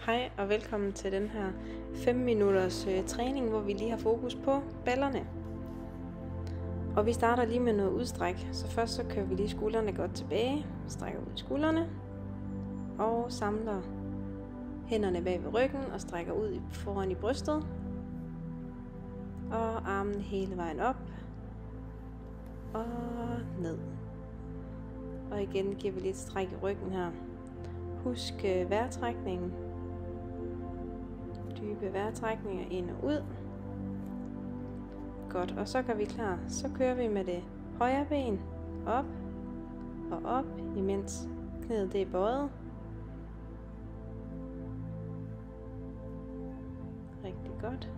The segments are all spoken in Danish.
Hej og velkommen til den her 5 minutters træning, hvor vi lige har fokus på ballerne. Og vi starter lige med noget udstræk. Så først så kører vi lige skuldrene godt tilbage, strækker ud i skuldrene og samler hænderne bag ved ryggen og strækker ud foran i brystet. Og armen hele vejen op og ned. Og igen giver vi lidt stræk i ryggen her. Husk vejrtrækningen. Dybe vejrtrækninger ind og ud. Godt, og så gør vi klar. Så kører vi med det højre ben op og op, imens knæet det er bøjet. Rigtig godt.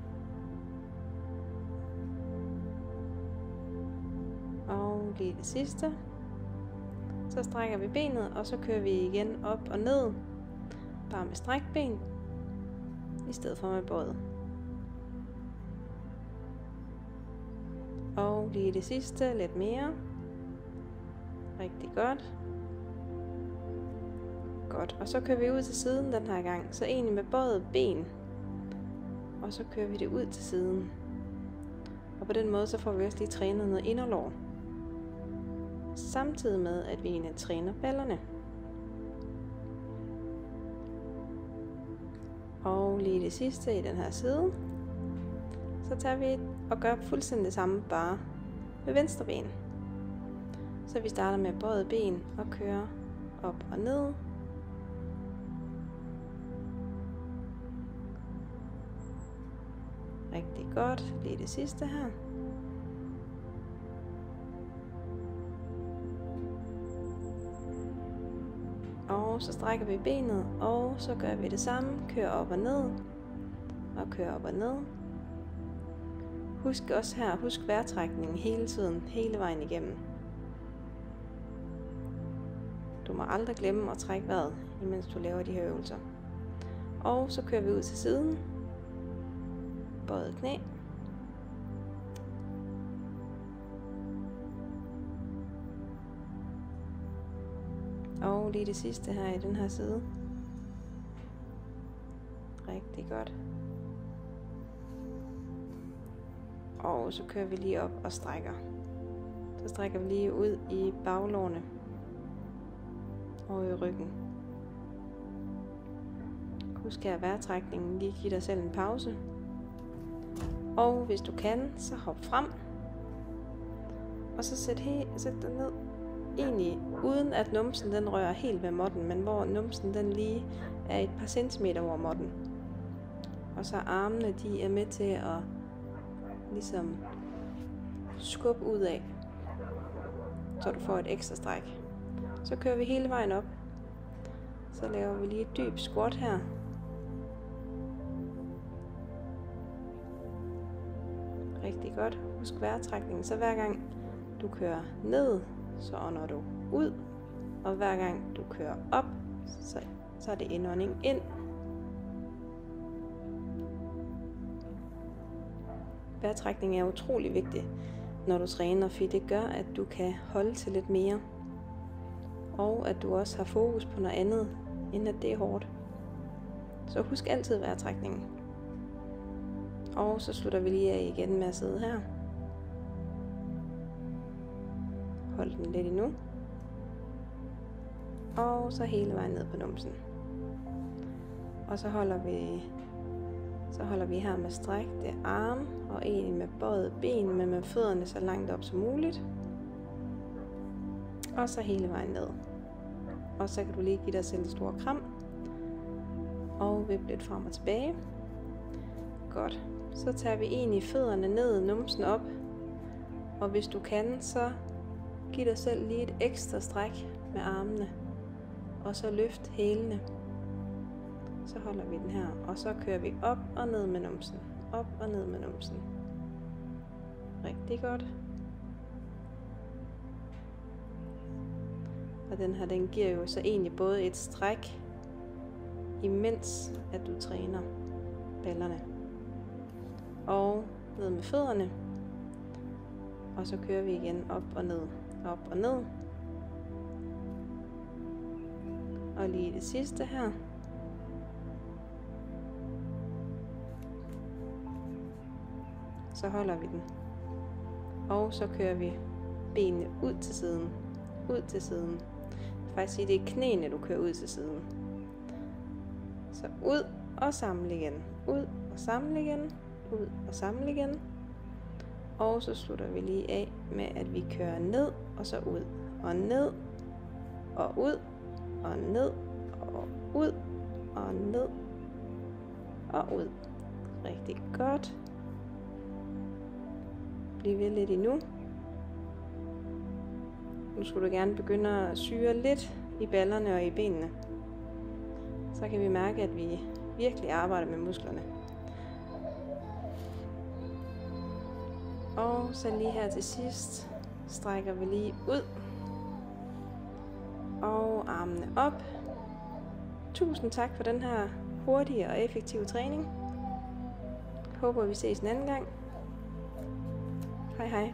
Og lige det sidste. Så strækker vi benet, og så kører vi igen op og ned. Bare med strækben, i stedet for med bøjet. Og lige det sidste, lidt mere. Rigtig godt. Godt, og så kører vi ud til siden den her gang. Så egentlig med bøjet ben. Og så kører vi det ud til siden. Og på den måde, så får vi også lige trænet noget inderlår. Samtidig med, at vi egentlig træner ballerne. Og lige det sidste i den her side. Så tager vi og gør fuldstændig det samme, bare med venstre ben. Så vi starter med bøjet ben og kører op og ned. Rigtig godt. Lige det sidste her. Og så strækker vi benet, og så gør vi det samme. Kører op og ned, og kører op og ned. Husk også her, husk vejrtrækningen hele tiden, hele vejen igennem. Du må aldrig glemme at trække vejret, imens du laver de her øvelser. Og så kører vi ud til siden. Bøjet knæ. Og lige det sidste her i den her side. Rigtig godt. Og så kører vi lige op og strækker. Så strækker vi lige ud i baglårene og i ryggen. Husk her vejrtrækningen, lige giv dig selv en pause. Og hvis du kan, så hop frem. Og så sæt dig ned. Egentlig uden at numsen den rører helt ved måtten, men hvor numsen den lige er et par centimeter over måtten. Og så armene de er med til at ligesom skubbe ud af, så du får et ekstra stræk. Så kører vi hele vejen op. Så laver vi lige et dybt squat her. Rigtig godt. Husk vejrtrækningen. Så hver gang du kører ned, så ånder du ud. Og hver gang du kører op, så er det indånding ind. Vejrtrækning er utrolig vigtig, når du træner, fordi det gør, at du kan holde til lidt mere. Og at du også har fokus på noget andet, end at det er hårdt. Så husk altid vejrtrækningen. Og så slutter vi lige af igen med at sidde her. Hold den lidt endnu. Og så hele vejen ned på numsen. Og så holder vi her med strækte arme og egentlig med bøjet ben, men med fødderne så langt op som muligt. Og så hele vejen ned. Og så kan du lige give dig selv et stort kram. Og vippe lidt frem og tilbage. Godt. Så tager vi egentlig fødderne ned, numsen op. Og hvis du kan, så giv dig selv lige et ekstra stræk med armene. Og så løft hælene. Så holder vi den her, og så kører vi op og ned med numsen. Op og ned med numsen. Rigtig godt. Og den her, den giver jo så egentlig både et stræk, imens at du træner ballerne. Og ned med fødderne. Og så kører vi igen op og ned, op og ned. Og lige det sidste her. så holder vi den. Og så kører vi benene ud til siden. Ud til siden. Jeg vil faktisk sige, det er knæene, du kører ud til siden. Så ud og samle igen. Ud og samle igen. Ud og samle igen. Og så slutter vi lige af med, at vi kører ned og så ud. Og ned og ud og ned og ud og ned og ud. Rigtig godt. Bliv ved lidt endnu. Nu skulle du gerne begynde at syre lidt i ballerne og i benene. Så kan vi mærke, at vi virkelig arbejder med musklerne. Og så lige her til sidst strækker vi lige ud. Og armene op. Tusind tak for den her hurtige og effektive træning. Håber vi ses en anden gang. Hej hej.